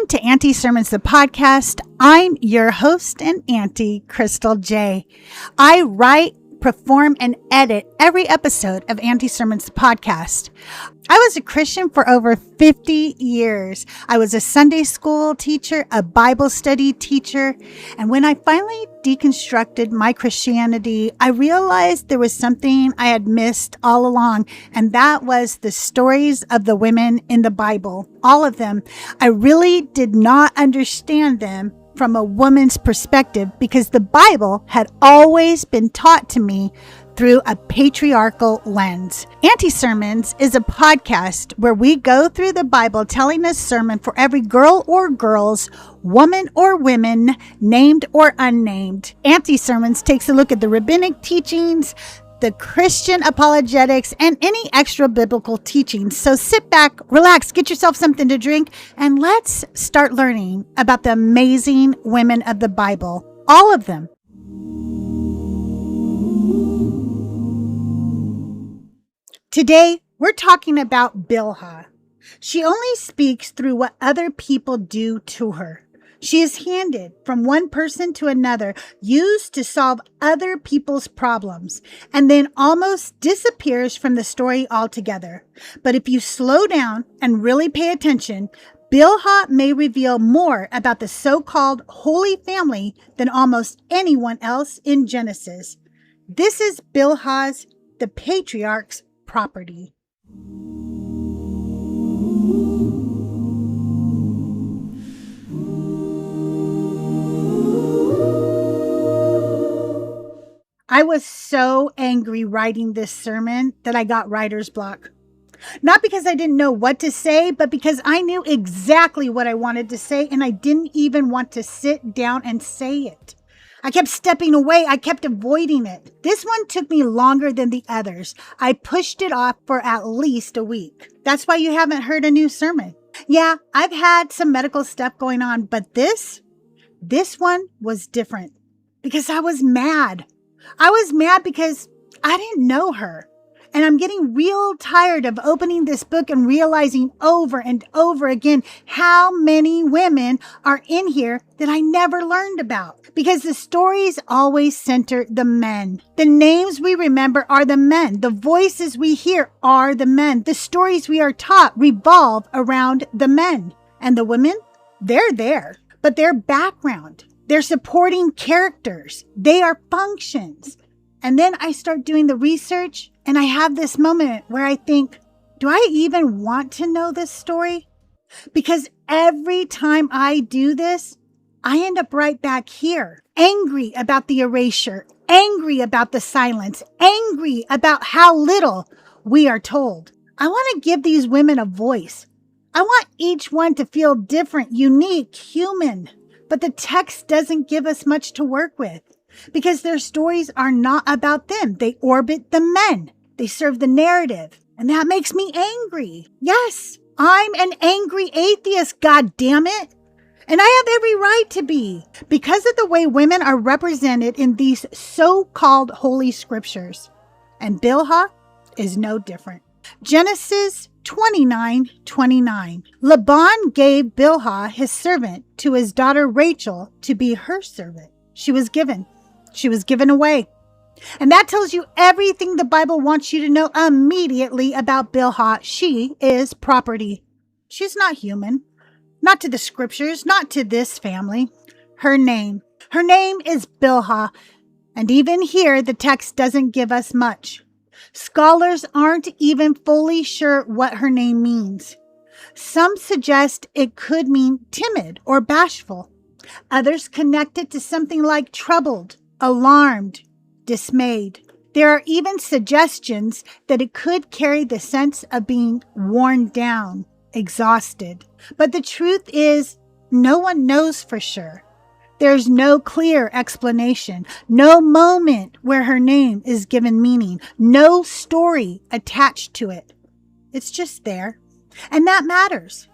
Welcome to Auntie Sermons, the podcast. I'm your host and auntie, Crystal J. I write, perform, and edit every episode of Auntie Sermons, the podcast. I was a Christian for over 50 years. I was a Sunday school teacher, a Bible study teacher, and when I finally deconstructed my Christianity, I realized there was something I had missed all along, and that was the stories of the women in the Bible. All of them. I really did not understand them from a woman's perspective because the Bible had always been taught to me through a patriarchal lens. Auntie Sermons is a podcast where we go through the Bible telling a sermon for every girl or girls, woman or women, named or unnamed. Auntie Sermons takes a look at the rabbinic teachings, the Christian apologetics, and any extra biblical teachings. So sit back, relax, get yourself something to drink, and let's start learning about the amazing women of the Bible. All of them. Today, we're talking about Bilhah. She only speaks through what other people do to her. She is handed from one person to another, used to solve other people's problems, and then almost disappears from the story altogether. But if you slow down and really pay attention, Bilhah may reveal more about the so-called Holy Family than almost anyone else in Genesis. This is Bilhah's, the Patriarch's, property. I was so angry writing this sermon that I got writer's block. Not because I didn't know what to say, but because I knew exactly what I wanted to say and I didn't even want to sit down and say it. I kept stepping away. I kept avoiding it. This one took me longer than the others. I pushed it off for at least a week. That's why you haven't heard a new sermon. Yeah, I've had some medical stuff going on, but this one was different because I was mad. I was mad because I didn't know her. And I'm getting real tired of opening this book and realizing over and over again how many women are in here that I never learned about. Because the stories always center the men. The names we remember are the men. The voices we hear are the men. The stories we are taught revolve around the men. And the women, they're there. But their background, they're supporting characters. They are functions. And then I start doing the research and I have this moment where I think, do I even want to know this story? Because every time I do this, I end up right back here, angry about the erasure, angry about the silence, angry about how little we are told. I want to give these women a voice. I want each one to feel different, unique, human. But the text doesn't give us much to work with because their stories are not about them. They orbit the men. They serve the narrative. And that makes me angry. Yes, I'm an angry atheist, God damn it. And I have every right to be because of the way women are represented in these so-called holy scriptures. And Bilhah is no different. Genesis 29:29. Laban gave Bilhah, his servant, to his daughter Rachel to be her servant. She was given away. And that tells you everything the Bible wants you to know immediately about Bilhah. She is property. She's not human. Not to the scriptures, not to this family. Her name is Bilhah. And even here, the text doesn't give us much. Scholars aren't even fully sure what her name means. Some suggest it could mean timid or bashful. Others connect it to something like troubled, alarmed, dismayed. There are even suggestions that it could carry the sense of being worn down, exhausted. But the truth is, no one knows for sure. There's no clear explanation, no moment where her name is given meaning, no story attached to it. It's just there. And that matters.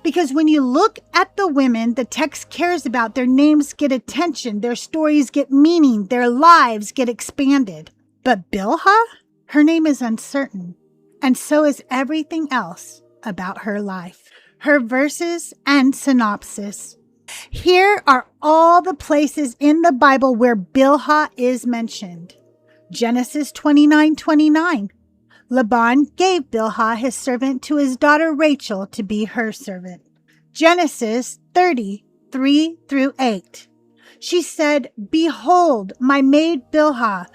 Because when you look at the women the text cares about, their names get attention, their stories get meaning, their lives get expanded. But Bilhah, her name is uncertain, and so is everything else about her life. her verses and synopsis. Here are all the places in the Bible where Bilhah is mentioned. Genesis 29:29. Laban gave Bilhah his servant to his daughter Rachel to be her servant. Genesis 30:3-8. She said, "Behold, my maid Bilhah,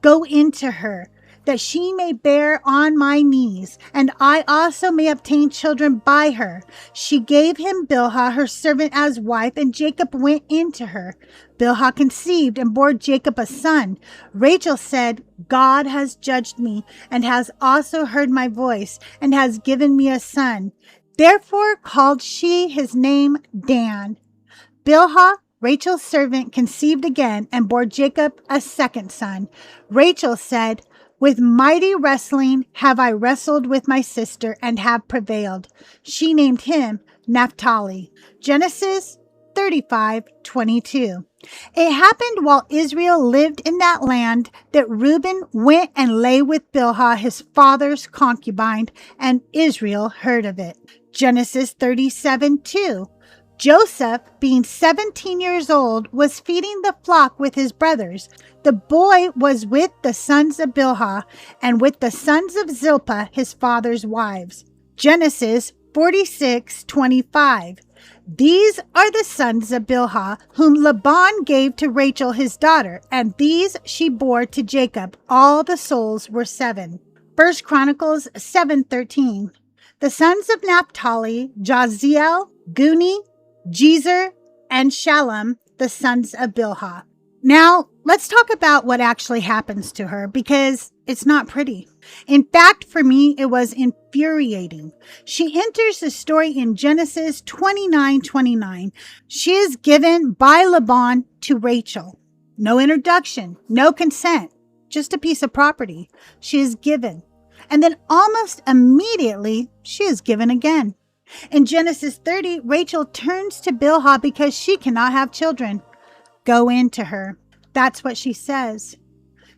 go into her, that she may bear on my knees, and I also may obtain children by her." She gave him Bilhah, her servant, as wife, and Jacob went into her. Bilhah conceived and bore Jacob a son. Rachel said, "God has judged me, and has also heard my voice, and has given me a son." Therefore called she his name Dan. Bilhah, Rachel's servant, conceived again and bore Jacob a second son. Rachel said, "With mighty wrestling have I wrestled with my sister and have prevailed." She named him Naphtali. Genesis 35:22. It happened while Israel lived in that land that Reuben went and lay with Bilhah, his father's concubine, and Israel heard of it. Genesis 37:2. Joseph, being 17 years old, was feeding the flock with his brothers. The boy was with the sons of Bilhah and with the sons of Zilpah, his father's wives. Genesis 46:25. These are the sons of Bilhah, whom Laban gave to Rachel his daughter, and these she bore to Jacob. All the souls were 7. 1 Chronicles 7:13. The sons of Naphtali, Jaziel, Guni, Jezer, and Shalom, the sons of Bilhah. Now, let's talk about what actually happens to her, because it's not pretty. In fact, for me, it was infuriating. She enters the story in Genesis 29:29. She is given by Laban to Rachel. No introduction, no consent, just a piece of property. She is given. And then almost immediately, she is given again. In Genesis 30, Rachel turns to Bilhah because she cannot have children. Go into her. That's what she says.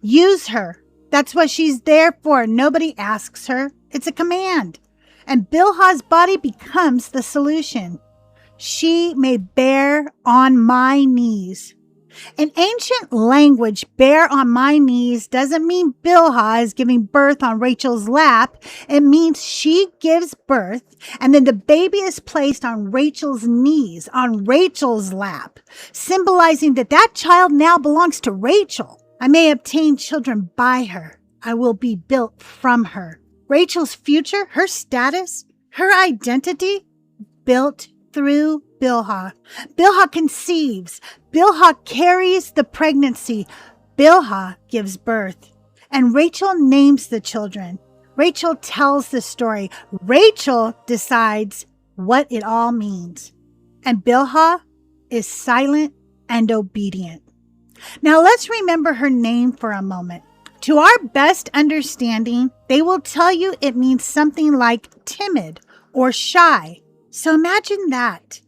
Use her. That's what she's there for. Nobody asks her. It's a command. And Bilhah's body becomes the solution. She may bear on my knees. In ancient language, bear on my knees doesn't mean Bilhah is giving birth on Rachel's lap. It means she gives birth, and then the baby is placed on Rachel's knees, on Rachel's lap, symbolizing that that child now belongs to Rachel. I may obtain children by her. I will be built from her. Rachel's future, her status, her identity, built through Bilhah. Bilhah conceives. Bilhah carries the pregnancy. Bilhah gives birth. And Rachel names the children. Rachel tells the story. Rachel decides what it all means. And Bilhah is silent and obedient. Now let's remember her name for a moment. To our best understanding, they will tell you it means something like timid or shy. So imagine that.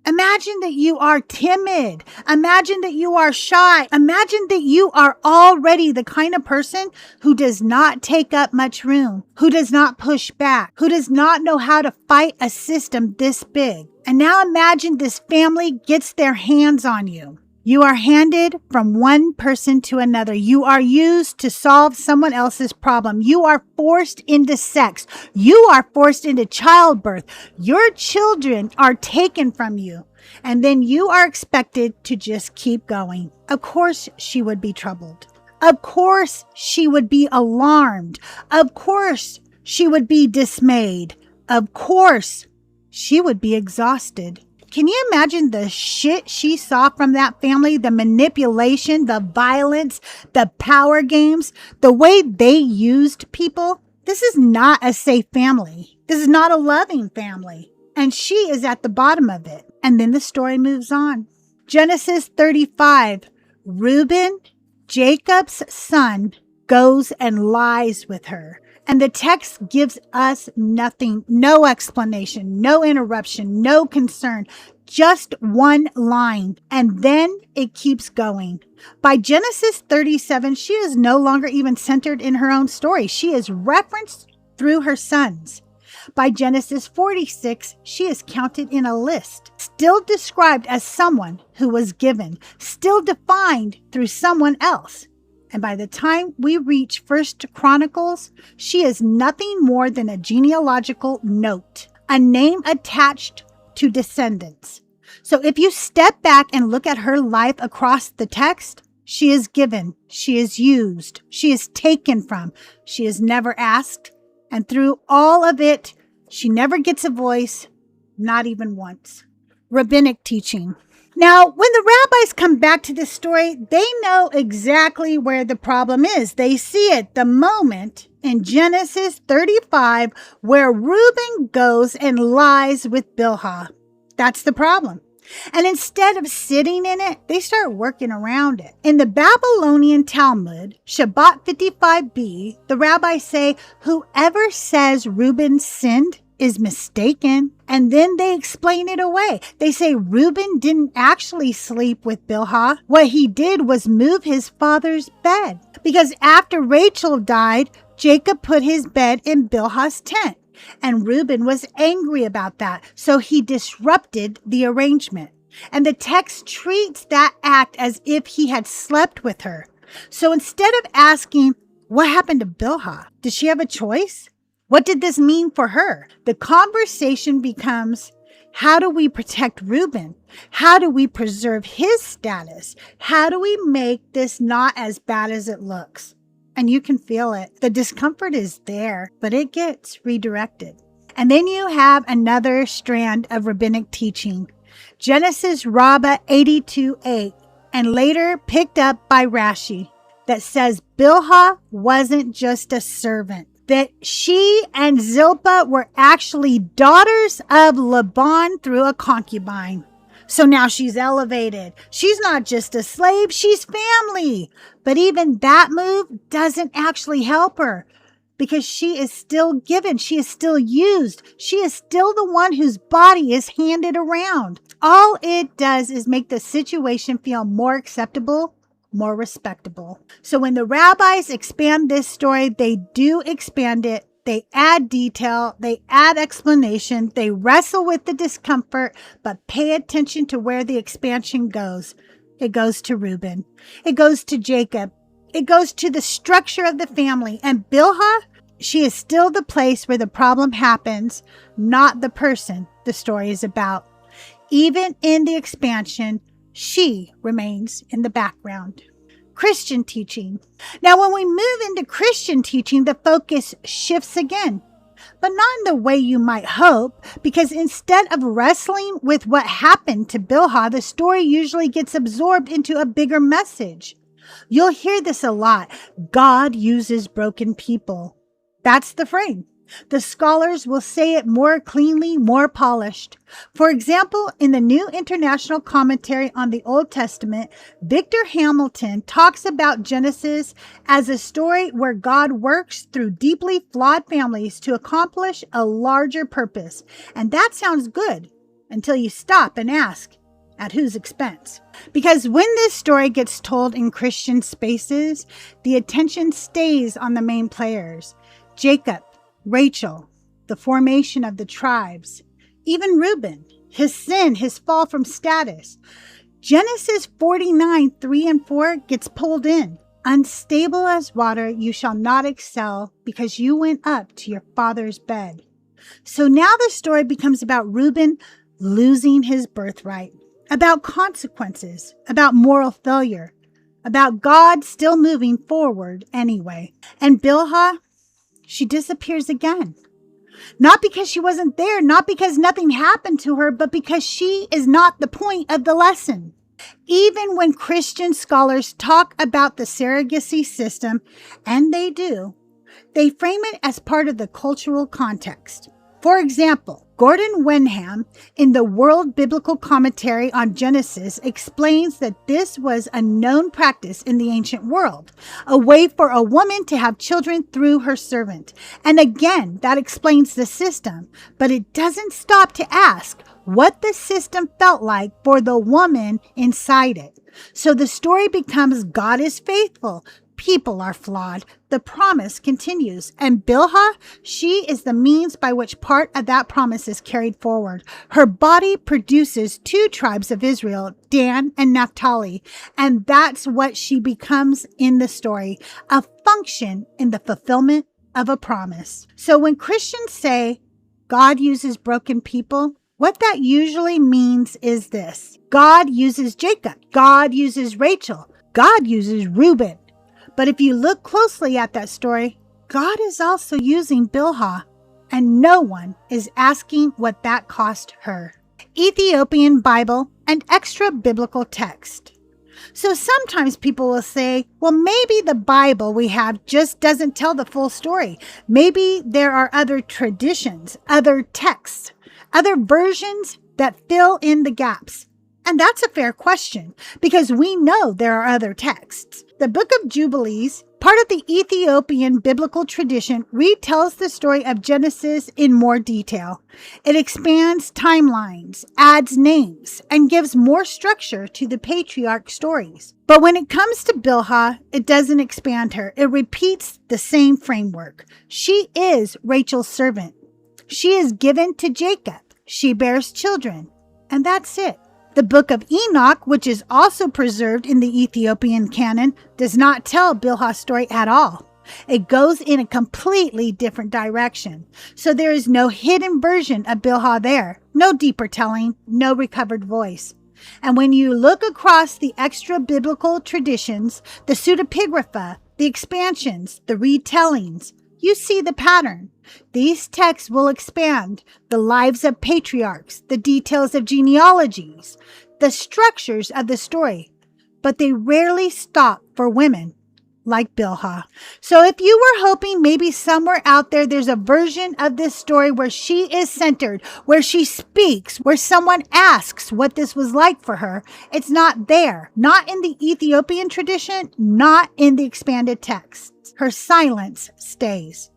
Imagine that you are timid. Imagine that you are shy. Imagine that you are already the kind of person who does not take up much room, who does not push back, who does not know how to fight a system this big. And now imagine this family gets their hands on you. You are handed from one person to another. You are used to solve someone else's problem. You are forced into sex. You are forced into childbirth. Your children are taken from you. And then you are expected to just keep going. Of course, she would be troubled. Of course, she would be alarmed. Of course, she would be dismayed. Of course, she would be exhausted. Can you imagine the shit she saw from that family? The manipulation, the violence, the power games, the way they used people? This is not a safe family. This is not a loving family. And she is at the bottom of it. And then the story moves on. Genesis 35. Reuben, Jacob's son, goes and lies with her. And the text gives us nothing, no explanation, no interruption, no concern, just one line. And then it keeps going. By Genesis 37, she is no longer even centered in her own story. She is referenced through her sons. By Genesis 46, she is counted in a list, still described as someone who was given, still defined through someone else. And by the time we reach 1 Chronicles, she is nothing more than a genealogical note, a name attached to descendants. So if you step back and look at her life across the text, she is given, she is used, she is taken from, she is never asked, and through all of it, she never gets a voice, not even once. Rabbinic teaching. Now, when the rabbis come back to this story, they know exactly where the problem is. They see it the moment in Genesis 35 where Reuben goes and lies with Bilhah. That's the problem. And instead of sitting in it, they start working around it. In the Babylonian Talmud, Shabbat 55b, the rabbis say, whoever says Reuben sinned is mistaken. And then they explain it away. They say Reuben didn't actually sleep with Bilhah. What he did was move his father's bed. Because after Rachel died, Jacob put his bed in Bilhah's tent. And Reuben was angry about that, so he disrupted the arrangement. And the text treats that act as if he had slept with her. So instead of asking, what happened to Bilhah? Did she have a choice? What did this mean for her? The conversation becomes, how do we protect Reuben? How do we preserve his status? How do we make this not as bad as it looks? And you can feel it. The discomfort is there, but it gets redirected. And then you have another strand of rabbinic teaching. Genesis Rabbah 82:8, and later picked up by Rashi, that says Bilhah wasn't just a servant, that she and Zilpah were actually daughters of Laban through a concubine. So now she's elevated. She's not just a slave, she's family. But even that move doesn't actually help her because she is still given. She is still used. She is still the one whose body is handed around. All it does is make the situation feel more acceptable, more respectable. So when the rabbis expand this story, they do expand it. They add detail, they add explanation, they wrestle with the discomfort, but pay attention to where the expansion goes. It goes to Reuben. It goes to Jacob. It goes to the structure of the family. And Bilhah, she is still the place where the problem happens, not the person the story is about. Even in the expansion, she remains in the background. Christian teaching. Now, when we move into Christian teaching, the focus shifts again, but not in the way you might hope, because instead of wrestling with what happened to Bilhah, the story usually gets absorbed into a bigger message. You'll hear this a lot. God uses broken people. That's the frame. The scholars will say it more cleanly, more polished. For example, in the New International Commentary on the Old Testament, Victor Hamilton talks about Genesis as a story where God works through deeply flawed families to accomplish a larger purpose. And that sounds good until you stop and ask, at whose expense? Because when this story gets told in Christian spaces, the attention stays on the main players. Jacob, Rachel, the formation of the tribes, even Reuben, his sin, his fall from status. Genesis 49:3-4 gets pulled in. Unstable as water, you shall not excel because you went up to your father's bed. So now the story becomes about Reuben losing his birthright, about consequences, about moral failure, about God still moving forward anyway. And Bilhah, she disappears again. Not because she wasn't there, not because nothing happened to her, but because she is not the point of the lesson. Even when Christian scholars talk about the surrogacy system, and they do, they frame it as part of the cultural context. For example, Gordon Wenham, in the World Biblical Commentary on Genesis, explains that this was a known practice in the ancient world, a way for a woman to have children through her servant. And again, that explains the system, but it doesn't stop to ask what the system felt like for the woman inside it. So the story becomes God is faithful. people are flawed, the promise continues. And Bilhah, she is the means by which part of that promise is carried forward. Her body produces 2 tribes of Israel, Dan and Naphtali. And that's what she becomes in the story, a function in the fulfillment of a promise. So when Christians say God uses broken people, what that usually means is this. God uses Jacob. God uses Rachel. God uses Reuben. But if you look closely at that story, God is also using Bilhah, and no one is asking what that cost her. Ethiopian Bible and extra biblical text. So sometimes people will say, well, maybe the Bible we have just doesn't tell the full story. Maybe there are other traditions, other texts, other versions that fill in the gaps. And that's a fair question, because we know there are other texts. The Book of Jubilees, part of the Ethiopian biblical tradition, retells the story of Genesis in more detail. It expands timelines, adds names, and gives more structure to the patriarch stories. But when it comes to Bilhah, it doesn't expand her. It repeats the same framework. She is Rachel's servant. She is given to Jacob. She bears children. And that's it. The Book of Enoch, which is also preserved in the Ethiopian canon, does not tell Bilhah's story at all. It goes in a completely different direction. So there is no hidden version of Bilhah there, no deeper telling, no recovered voice. And when you look across the extra biblical traditions, the pseudepigrapha, the expansions, the retellings, you see the pattern. These texts will expand the lives of patriarchs, the details of genealogies, the structures of the story, but they rarely stop for women like Bilhah. So if you were hoping maybe somewhere out there there's a version of this story where she is centered, where she speaks, where someone asks what this was like for her, it's not there. Not in the Ethiopian tradition, not in the expanded texts. Her silence stays.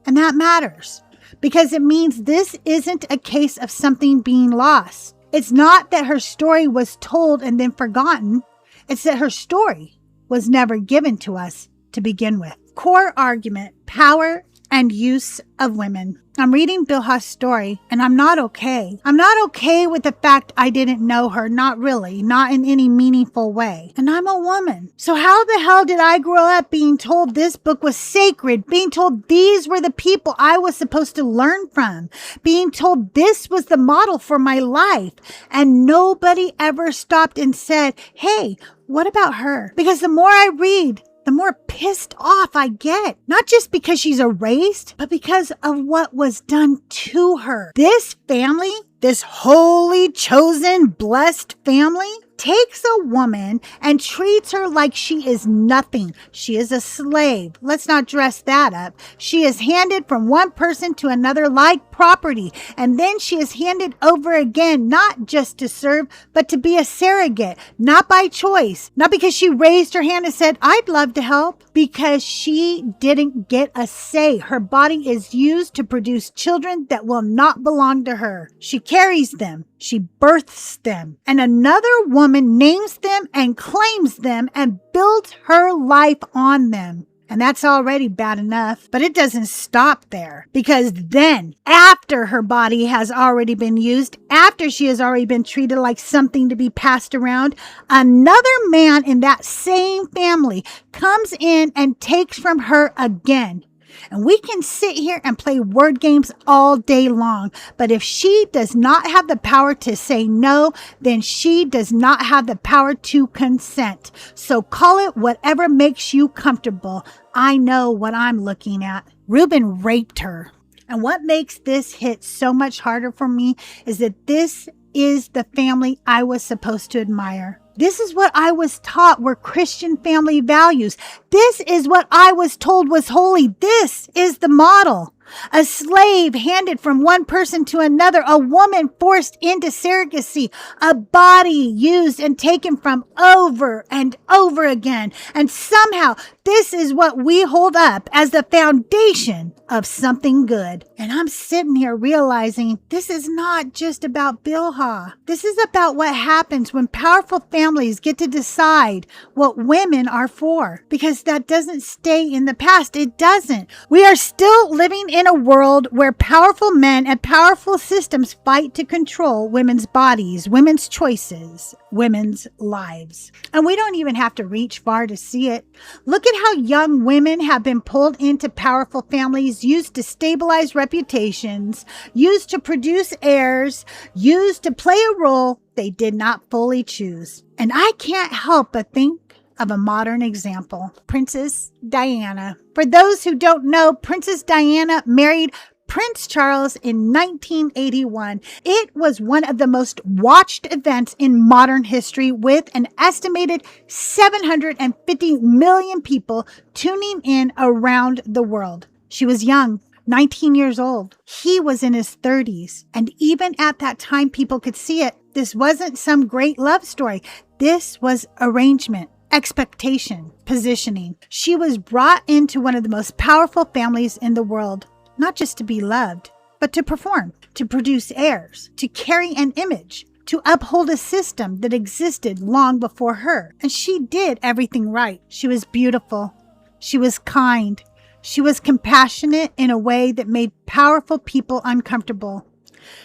And that matters, because it means this isn't a case of something being lost. It's not that her story was told and then forgotten. It's that her story was never given to us to begin with. Core argument, power and use of women. I'm reading Bilhah's story and I'm not okay. I'm not okay with the fact I didn't know her. Not really. Not in any meaningful way. And I'm a woman. So how the hell did I grow up being told this book was sacred? Being told these were the people I was supposed to learn from? Being told this was the model for my life? And nobody ever stopped and said, hey, what about her? Because the more I read, the more pissed off I get. Not just because she's erased, but because of what was done to her. This family, this holy, chosen, blessed family, takes a woman and treats her like she is nothing. She is a slave. Let's not dress that up. She is handed from one person to another like property. And then she is handed over again, not just to serve, but to be a surrogate. Not by choice. Not because she raised her hand and said, I'd love to help. Because she didn't get a say. Her body is used to produce children that will not belong to her. She carries them. She births them. And another woman names them and claims them and builds her life on them. And that's already bad enough, but it doesn't stop there, because then after her body has already been used, after she has already been treated like something to be passed around, another man in that same family comes in and takes from her again. And we can sit here and play word games all day long. But if she does not have the power to say no, then she does not have the power to consent. So call it whatever makes you comfortable. I know what I'm looking at. Reuben raped her. And what makes this hit so much harder for me is that this is the family I was supposed to admire. This is what I was taught were Christian family values. This is what I was told was holy. This is the model. A slave handed from one person to another, a woman forced into surrogacy, a body used and taken from over and over again. And somehow this is what we hold up as the foundation of something good. And I'm sitting here realizing this is not just about Bilhah. This is about what happens when powerful families get to decide what women are for. Because that doesn't stay in the past. It doesn't. We are still living in a world where powerful men and powerful systems fight to control women's bodies, women's choices, women's lives. And we don't even have to reach far to see it. Look at how young women have been pulled into powerful families, used to stabilize reputations, used to produce heirs, used to play a role they did not fully choose. And I can't help but think of a modern example, Princess Diana. For those who don't know, Princess Diana married Prince Charles in 1981. It was one of the most watched events in modern history, with an estimated 750 million people tuning in around the world. She was young, 19 years old. He was in his 30s. And even at that time, people could see it. This wasn't some great love story. This was arrangement, expectation, positioning. She was brought into one of the most powerful families in the world, not just to be loved, but to perform, to produce heirs, to carry an image, to uphold a system that existed long before her. And she did everything right. She was beautiful. She was kind. She was compassionate in a way that made powerful people uncomfortable.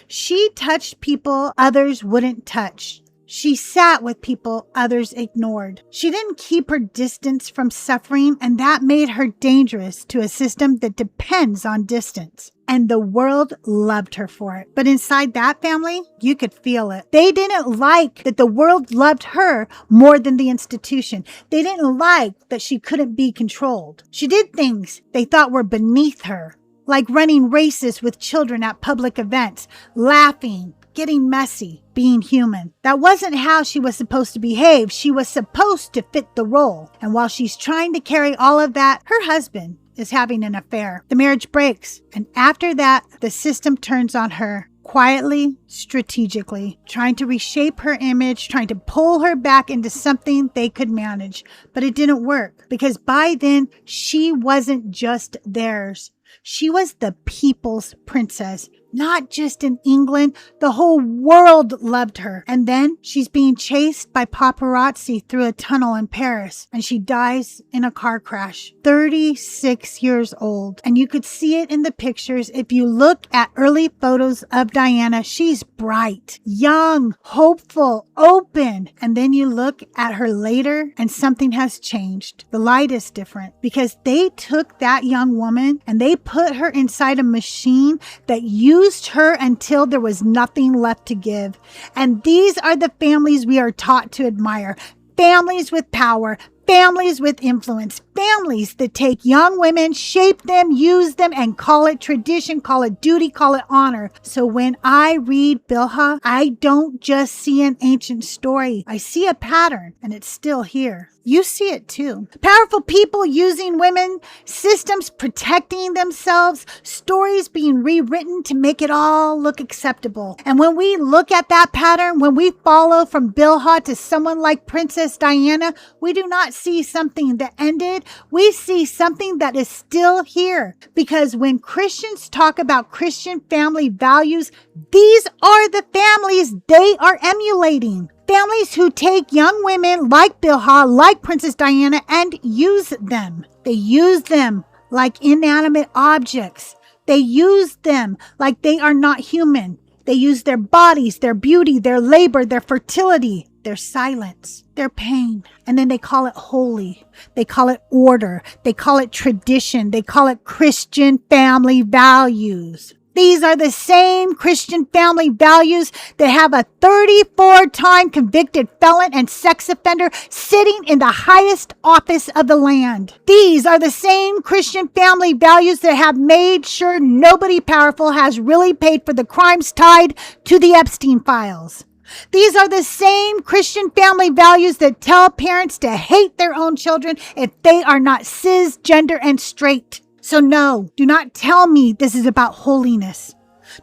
She touched people others wouldn't touch. She sat with people others ignored. She didn't keep her distance from suffering, and that made her dangerous to a system that depends on distance. And the world loved her for it. But inside that family, you could feel it. They didn't like that the world loved her more than the institution. They didn't like that she couldn't be controlled. She did things they thought were beneath her, like running races with children at public events, laughing, getting messy, being human. That wasn't how she was supposed to behave. She was supposed to fit the role. And while she's trying to carry all of that, her husband is having an affair. The marriage breaks. And after that, the system turns on her. Quietly, strategically, trying to reshape her image, trying to pull her back into something they could manage. But it didn't work, because by then, she wasn't just theirs. She was the people's princess. Not just in England, the whole world loved her. And then she's being chased by paparazzi through a tunnel in Paris, and she dies in a car crash, 36 years old. And you could see it in the pictures. If you look at early photos of Diana, she's bright, young, hopeful, open. And then you look at her later and something has changed. The light is different, because they took that young woman and they put her inside a machine that used her until there was nothing left to give. And these are the families we are taught to admire. Families with power, families with influence, families that take young women, shape them, use them, and call it tradition, call it duty, call it honor. So when I read Bilhah, I don't just see an ancient story. I see a pattern, and it's still here. You see it too. Powerful people using women, systems protecting themselves, stories being rewritten to make it all look acceptable. And when we look at that pattern, when we follow from Bilhah to someone like Princess Diana, we do not see something that ended. We see something that is still here. Because when Christians talk about Christian family values, these are the families they are emulating. Families who take young women like Bilhah, like Princess Diana, and use them. They use them like inanimate objects. They use them like they are not human. They use their bodies, their beauty, their labor, their fertility, their silence, their pain. And then they call it holy. They call it order. They call it tradition. They call it Christian family values. These are the same Christian family values that have a 34-time convicted felon and sex offender sitting in the highest office of the land. These are the same Christian family values that have made sure nobody powerful has really paid for the crimes tied to the Epstein files. These are the same Christian family values that tell parents to hate their own children if they are not cisgender and straight. So no, do not tell me this is about holiness.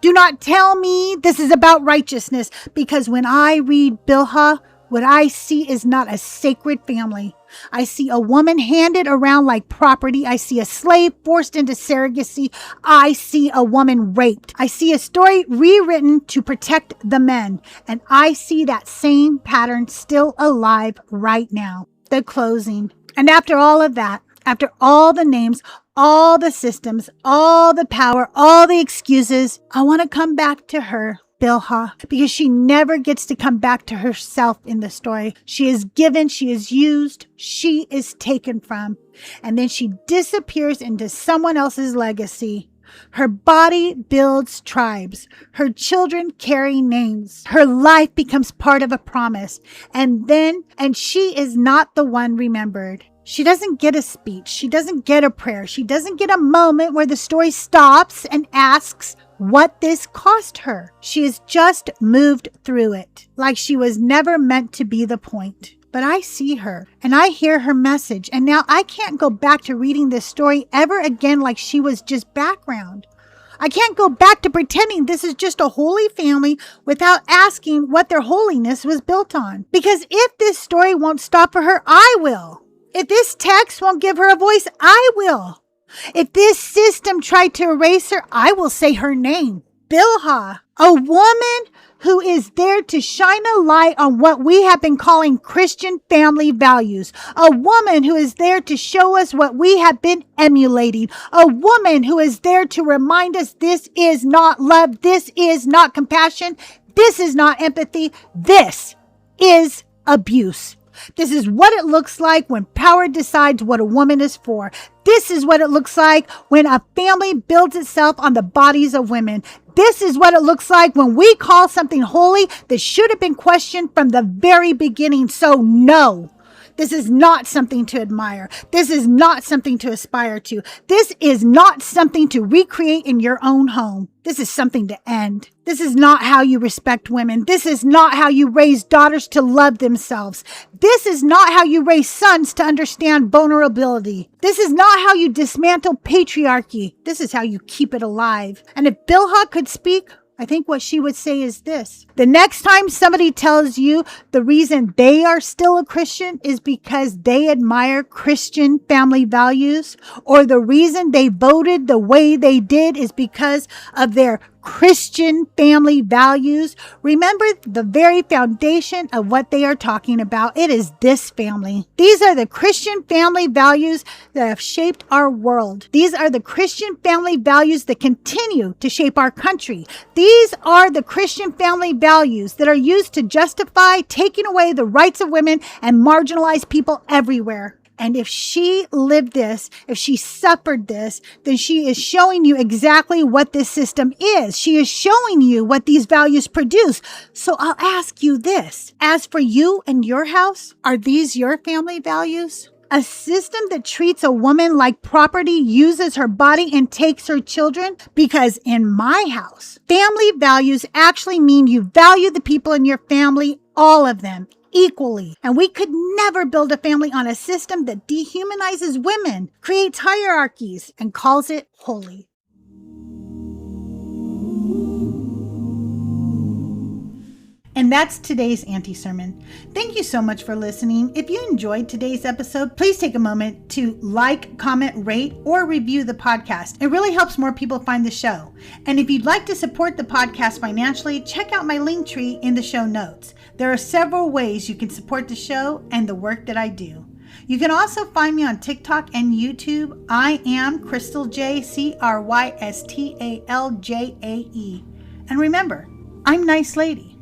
Do not tell me this is about righteousness, because when I read Bilhah, what I see is not a sacred family. I see a woman handed around like property. I see a slave forced into surrogacy. I see a woman raped. I see a story rewritten to protect the men. And I see that same pattern still alive right now. The closing. And after all of that, after all the names, all the systems, all the power, all the excuses, I want to come back to her, Bilhah, because she never gets to come back to herself in the story. She is given, she is used, she is taken from, and then she disappears into someone else's legacy. Her body builds tribes. Her children carry names. Her life becomes part of a promise. And she is not the one remembered. She doesn't get a speech. She doesn't get a prayer. She doesn't get a moment where the story stops and asks what this cost her. She has just moved through it, like she was never meant to be the point. But I see her and I hear her message, and now I can't go back to reading this story ever again like she was just background. I can't go back to pretending this is just a holy family without asking what their holiness was built on. Because if this story won't stop for her, I will. If this text won't give her a voice, I will. If this system tried to erase her, I will say her name. Bilhah, a woman who is there to shine a light on what we have been calling Christian family values. A woman who is there to show us what we have been emulating. A woman who is there to remind us this is not love. This is not compassion. This is not empathy. This is abuse. This is what it looks like when power decides what a woman is for. This is what it looks like when a family builds itself on the bodies of women. This is what it looks like when we call something holy that should have been questioned from the very beginning. So no, this is not something to admire. This is not something to aspire to. This is not something to recreate in your own home. This is something to end. This is not how you respect women. This is not how you raise daughters to love themselves. This is not how you raise sons to understand vulnerability. This is not how you dismantle patriarchy. This is how you keep it alive. And if Bilhah could speak, I think what she would say is this. The next time somebody tells you the reason they are still a Christian is because they admire Christian family values, or the reason they voted the way they did is because of their Christian family values, remember the very foundation of what they are talking about. It is this family. These are the Christian family values that have shaped our world. These are the Christian family values that continue to shape our country. These are the Christian family values that are used to justify taking away the rights of women and marginalized people everywhere. And if she lived this, if she suffered this, then she is showing you exactly what this system is. She is showing you what these values produce. So I'll ask you this. As for you and your house, are these your family values? A system that treats a woman like property, uses her body, and takes her children? Because in my house, family values actually mean you value the people in your family, all of them, equally. And we could never build a family on a system that dehumanizes women, creates hierarchies, and calls it holy. And that's today's Auntie Sermon. Thank you so much for listening. If you enjoyed today's episode, please take a moment to like, comment, rate, or review the podcast. It really helps more people find the show. And if you'd like to support the podcast financially, check out my link tree in the show notes. There are several ways you can support the show and the work that I do. You can also find me on TikTok and YouTube. I am Crystal J, Crystaljae. And remember, I'm Nice Lady.